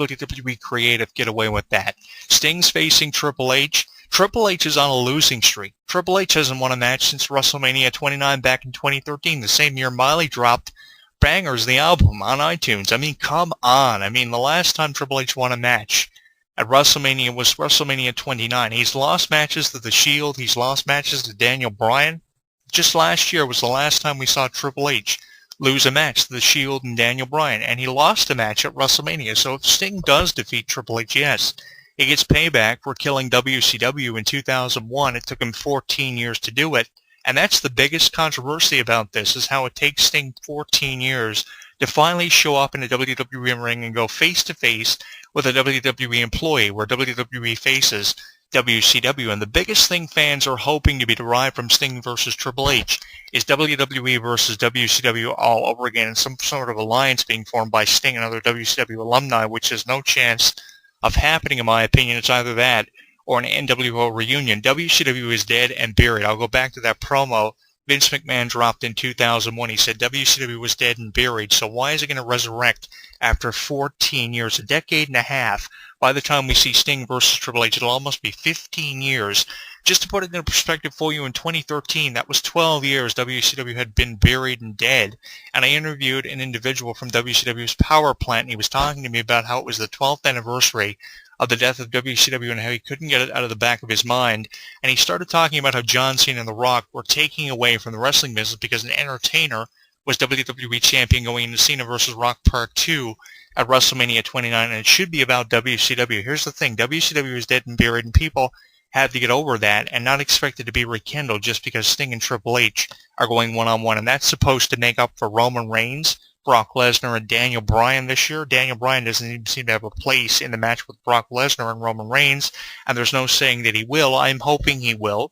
WWE creative get away with that? Sting's facing Triple H. Triple H is on a losing streak. Triple H hasn't won a match since WrestleMania 29 back in 2013, the same year Miley dropped Bangers, the album, on iTunes. I mean, come on. I mean, the last time Triple H won a match at WrestleMania was WrestleMania 29. He's lost matches to The Shield. He's lost matches to Daniel Bryan. Just last year was the last time we saw Triple H lose a match to The Shield and Daniel Bryan, and he lost a match at WrestleMania. So if Sting does defeat Triple H, yes, he gets payback for killing WCW in 2001. It took him 14 years to do it. And that's the biggest controversy about this, is how it takes Sting 14 years to finally show up in a WWE ring and go face-to-face with a WWE employee, where WWE faces WCW. And the biggest thing fans are hoping to be derived from Sting versus Triple H is WWE versus WCW all over again, and some sort of alliance being formed by Sting and other WCW alumni, which has no chance of happening, in my opinion. It's either that or an NWO reunion. WCW is dead and buried. I'll go back to that promo Vince McMahon dropped in 2001. He said WCW was dead and buried, so why is it going to resurrect after 14 years, a decade and a half? By the time we see Sting versus Triple H, it'll almost be 15 years. Just to put it in perspective for you, in 2013, that was 12 years WCW had been buried and dead. And I interviewed an individual from WCW's power plant, and he was talking to me about how it was the 12th anniversary of the death of WCW and how he couldn't get it out of the back of his mind. And he started talking about how John Cena and The Rock were taking away from the wrestling business because an entertainer was WWE champion going into Cena versus Rock Part 2 at WrestleMania 29, and it should be about WCW. Here's the thing. WCW is dead and buried, and people have to get over that and not expect it to be rekindled just because Sting and Triple H are going one-on-one. And that's supposed to make up for Roman Reigns, Brock Lesnar, and Daniel Bryan this year. Daniel Bryan doesn't even seem to have a place in the match with Brock Lesnar and Roman Reigns, and there's no saying that he will. I'm hoping he will,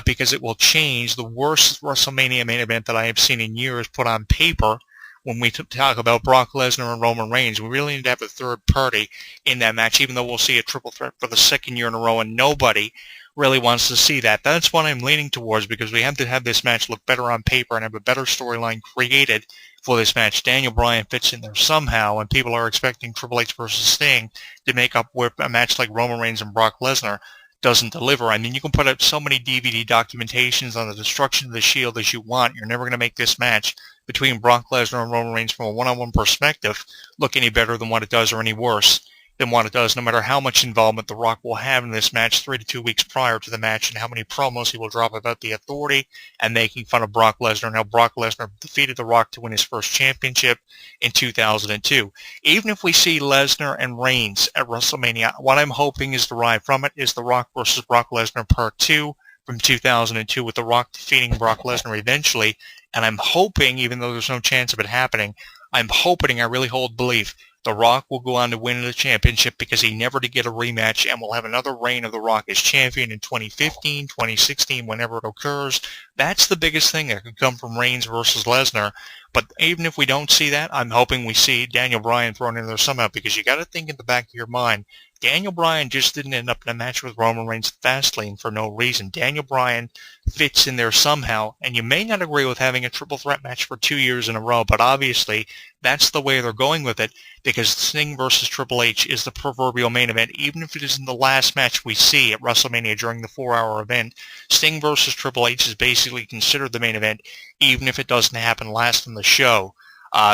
because it will change the worst WrestleMania main event that I have seen in years put on paper. When we talk about Brock Lesnar and Roman Reigns, we really need to have a third party in that match, even though we'll see a triple threat for the second year in a row, and nobody really wants to see that. That's what I'm leaning towards, because we have to have this match look better on paper and have a better storyline created for this match. Daniel Bryan fits in there somehow, and people are expecting Triple H versus Sting to make up where a match like Roman Reigns and Brock Lesnar doesn't deliver. I mean, you can put out so many DVD documentations on the destruction of the Shield as you want. You're never going to make this match between Brock Lesnar and Roman Reigns from a one-on-one perspective look any better than what it does, or any worse than what it does, no matter how much involvement The Rock will have in this match 3 to 2 weeks prior to the match, and how many promos he will drop about the Authority and making fun of Brock Lesnar, and how Brock Lesnar defeated The Rock to win his first championship in 2002. Even if we see Lesnar and Reigns at WrestleMania, what I'm hoping is derived from it is The Rock versus Brock Lesnar Part 2 from 2002, with The Rock defeating Brock Lesnar eventually. And I'm hoping, even though there's no chance of it happening, I really hold belief The Rock will go on to win the championship, because he never did get a rematch, and we'll have another reign of The Rock as champion in 2015, 2016, whenever it occurs. That's the biggest thing that could come from Reigns versus Lesnar. But even if we don't see that, I'm hoping we see Daniel Bryan thrown in there somehow, because you got to think in the back of your mind, Daniel Bryan just didn't end up in a match with Roman Reigns at Fastlane for no reason. Daniel Bryan fits in there somehow, and you may not agree with having a triple threat match for 2 years in a row, but obviously that's the way they're going with it, because Sting versus Triple H is the proverbial main event. Even if it isn't the last match we see at WrestleMania during the 4-hour event, Sting versus Triple H is basically considered the main event, even if it doesn't happen last in the show.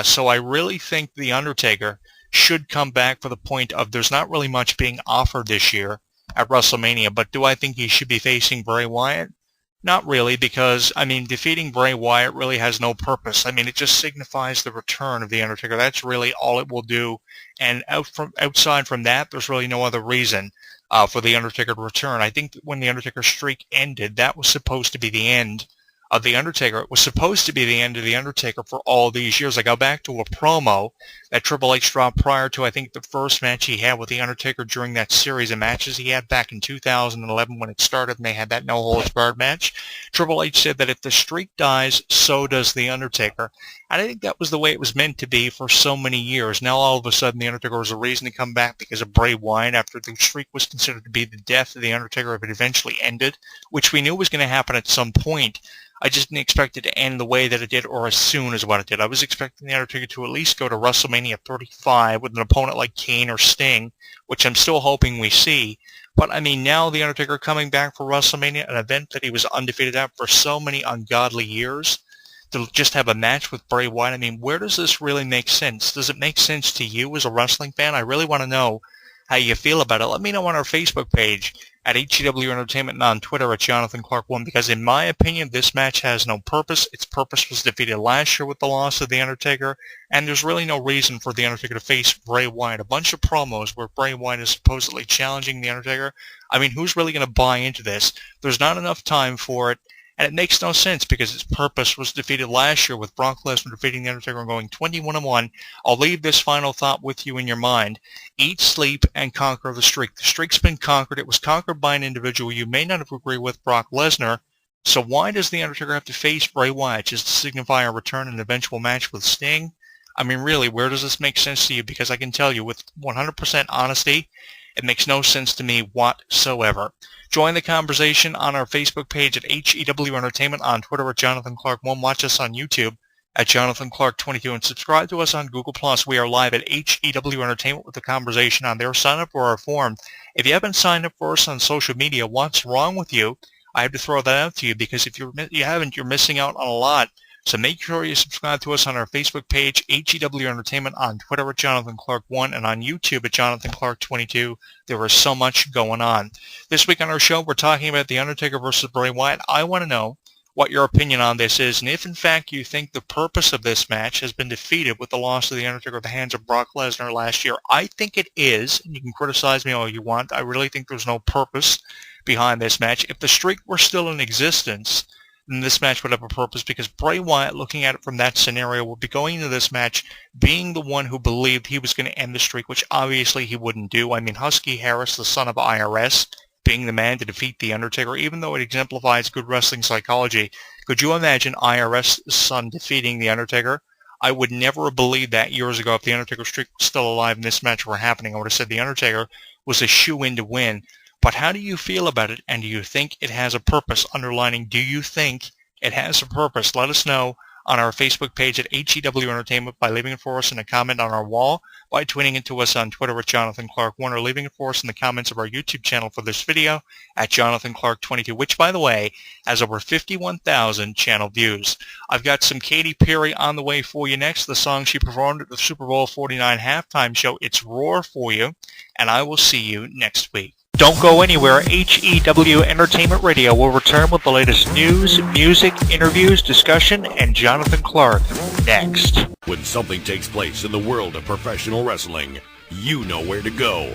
So I really think The Undertaker should come back for the point of there's not really much being offered this year at WrestleMania, but do I think he should be facing Bray Wyatt? Not really, because, I mean, defeating Bray Wyatt really has no purpose. I mean, it just signifies the return of The Undertaker. That's really all it will do. And outside from that, there's really no other reason for The Undertaker to return. I think that when The Undertaker streak ended, that was supposed to be the end of The Undertaker. It was supposed to be the end of The Undertaker for all these years. I go back to a promo that Triple H dropped prior to, I think, the first match he had with The Undertaker during that series of matches he had back in 2011 when it started, and they had that no-holds-barred match. Triple H said that if the streak dies, so does The Undertaker. And I think that was the way it was meant to be for so many years. Now all of a sudden The Undertaker was a reason to come back because of Bray Wyatt, after the streak was considered to be the death of The Undertaker if it eventually ended, which we knew was going to happen at some point. I just didn't expect it to end the way that it did, or as soon as what it did. I was expecting The Undertaker to at least go to WrestleMania WrestleMania 35 with an opponent like Kane or Sting, which I'm still hoping we see. But, I mean, now The Undertaker coming back for WrestleMania, an event that he was undefeated at for so many ungodly years, to just have a match with Bray Wyatt. I mean, where does this really make sense? Does it make sense to you as a wrestling fan? I really want to know how you feel about it. Let me know on our Facebook page at HEW Entertainment and on Twitter at Jonathan Clarke 1, because in my opinion, this match has no purpose. Its purpose was defeated last year with the loss of The Undertaker, and there's really no reason for The Undertaker to face Bray Wyatt. A bunch of promos where Bray Wyatt is supposedly challenging The Undertaker. I mean, who's really going to buy into this? There's not enough time for it. And it makes no sense because its purpose was defeated last year with Brock Lesnar defeating The Undertaker and going 21-1. I'll leave this final thought with you in your mind. Eat, sleep, and conquer the streak. The streak's been conquered. It was conquered by an individual you may not have agreed with, Brock Lesnar. So why does The Undertaker have to face Bray Wyatt? Just to signify a return and eventual match with Sting? I mean, really, where does this make sense to you? Because I can tell you with 100% honesty, it makes no sense to me whatsoever. Join the conversation on our Facebook page at HEW Entertainment, on Twitter at Jonathan Clarke 1. Watch us on YouTube at Jonathan Clarke 22, and subscribe to us on Google+. We are live at HEW Entertainment with the conversation on there. Sign up for our forum. If you haven't signed up for us on social media, what's wrong with you? I have to throw that out to you, because if you haven't, you're missing out on a lot. So make sure you subscribe to us on our Facebook page, HEW Entertainment, on Twitter at Jonathan Clarke 1, and on YouTube at Jonathan Clarke 22. There is so much going on. This week on our show, we're talking about The Undertaker versus Bray Wyatt. I want to know what your opinion on this is, and if in fact you think the purpose of this match has been defeated with the loss of The Undertaker at the hands of Brock Lesnar last year. I think it is, and you can criticize me all you want. I really think there's no purpose behind this match. If the streak were still in existence, then this match would have a purpose, because Bray Wyatt, looking at it from that scenario, would be going into this match being the one who believed he was going to end the streak, which obviously he wouldn't do. I mean, Husky Harris, the son of IRS, being the man to defeat The Undertaker, even though it exemplifies good wrestling psychology. Could you imagine IRS's son defeating The Undertaker? I would never have believed that years ago if The Undertaker streak was still alive and this match were happening. I would have said The Undertaker was a shoe-in to win. But how do you feel about it, and do you think it has a purpose? Underlining, do you think it has a purpose? Let us know on our Facebook page at HEW Entertainment by leaving it for us in a comment on our wall, by tweeting it to us on Twitter at Jonathan Clarke 1, or leaving it for us in the comments of our YouTube channel for this video at Jonathan Clarke 22, which, by the way, has over 51,000 channel views. I've got some Katy Perry on the way for you next, the song she performed at the Super Bowl 49 halftime show. It's Roar for you, and I will see you next week. Don't go anywhere. HEW Entertainment Radio will return with the latest news, music, interviews, discussion, and Jonathan Clarke next. When something takes place in the world of professional wrestling, you know where to go.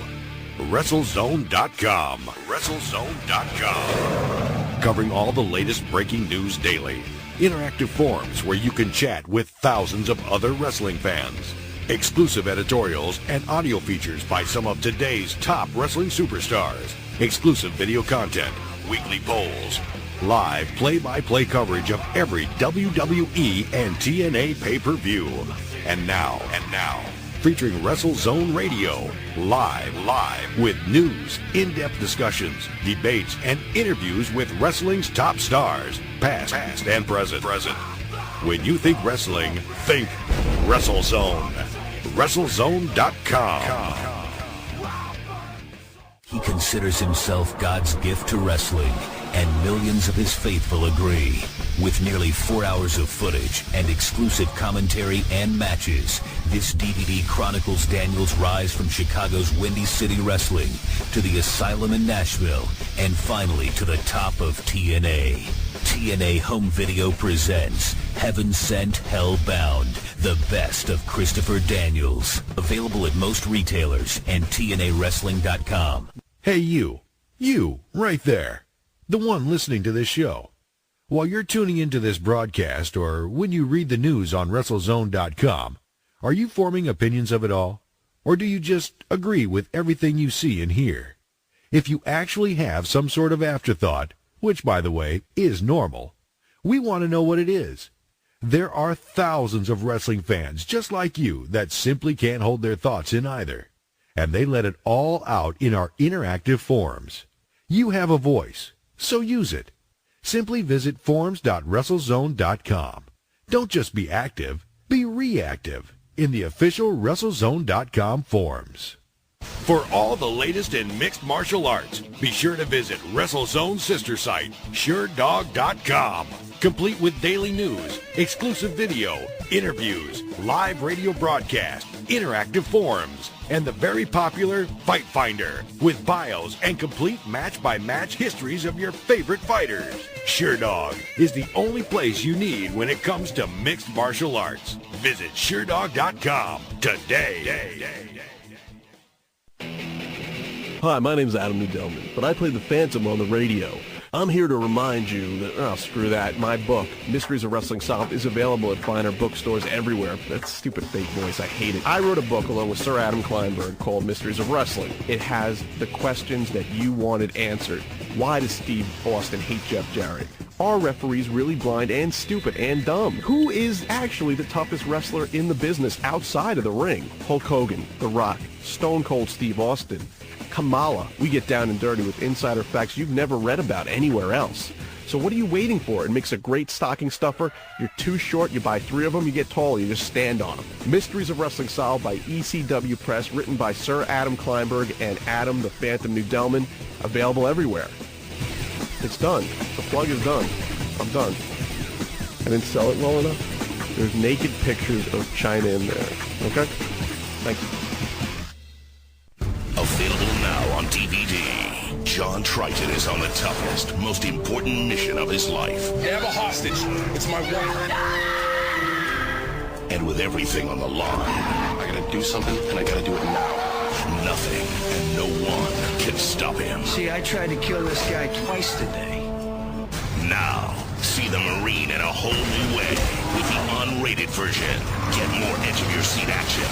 WrestleZone.com. WrestleZone.com. Covering all the latest breaking news daily. Interactive forums where you can chat with thousands of other wrestling fans. Exclusive editorials and audio features by some of today's top wrestling superstars. Exclusive video content, weekly polls, live play-by-play coverage of every WWE and TNA pay-per-view. And now, featuring WrestleZone Radio, live with news, in-depth discussions, debates, and interviews with wrestling's top stars, past and present. When you think wrestling, think WrestleZone. WrestleZone.com. He considers himself God's gift to wrestling, and millions of his faithful agree. With nearly 4 hours of footage and exclusive commentary and matches, this DVD chronicles Daniel's rise from Chicago's Windy City Wrestling to the Asylum in Nashville, and finally to the top of TNA. TNA Home Video presents Heaven Sent, Hell Bound, the best of Christopher Daniels. Available at most retailers and TNAWrestling.com. Hey, you right there, the one listening to this show. While you're tuning into this broadcast, or when you read the news on WrestleZone.com, are you forming opinions of it all? Or do you just agree with everything you see and hear? If you actually have some sort of afterthought, which, by the way, is normal, we want to know what it is. There are thousands of wrestling fans just like you that simply can't hold their thoughts in either, and they let it all out in our interactive forums. You have a voice, so use it. Simply visit forums.wrestlezone.com. Don't just be active, be reactive. in the official WrestleZone.com forums. For all the latest in mixed martial arts, be sure to visit WrestleZone's sister site, SureDog.com, complete with daily news, exclusive video, interviews, live radio broadcast, interactive forums, and the very popular Fight Finder, with bios and complete match-by-match histories of your favorite fighters. SureDog is the only place you need when it comes to mixed martial arts. Visit SureDog.com today. Hi, my name's Adam Nudelman, but I play the Phantom on the radio. I'm here to remind you that, screw that, my book, Mysteries of Wrestling Solved, is available at finer bookstores everywhere. That stupid fake voice, I hate it. I wrote a book along with Sir Adam Kleinberg called Mysteries of Wrestling. It has the questions that you wanted answered. Why does Steve Austin hate Jeff Jarrett? Are referees really blind and stupid and dumb? Who is actually the toughest wrestler in the business outside of the ring? Hulk Hogan, The Rock, Stone Cold Steve Austin, Kamala. We get down and dirty with insider facts you've never read about anywhere else. So what are you waiting for? It makes a great stocking stuffer. You're too short, you buy 3 of them, you get taller, you just stand on them. Mysteries of Wrestling Solved by ECW Press, written by Sir Adam Kleinberg and Adam the Phantom Nudelman. Available everywhere. It's done. The plug is done. I'm done. I didn't sell it well enough. There's naked pictures of China in there. Okay? Thank you. Available now on DVD. John Triton is on the toughest, most important mission of his life. You have a hostage. It's my wife. And with everything on the line, I gotta do something, and I gotta do it now. nothing and no one can stop him. See, I tried to kill this guy twice today. Now, see the Marine in a whole new way with the unrated version. Get more edge of your seat action.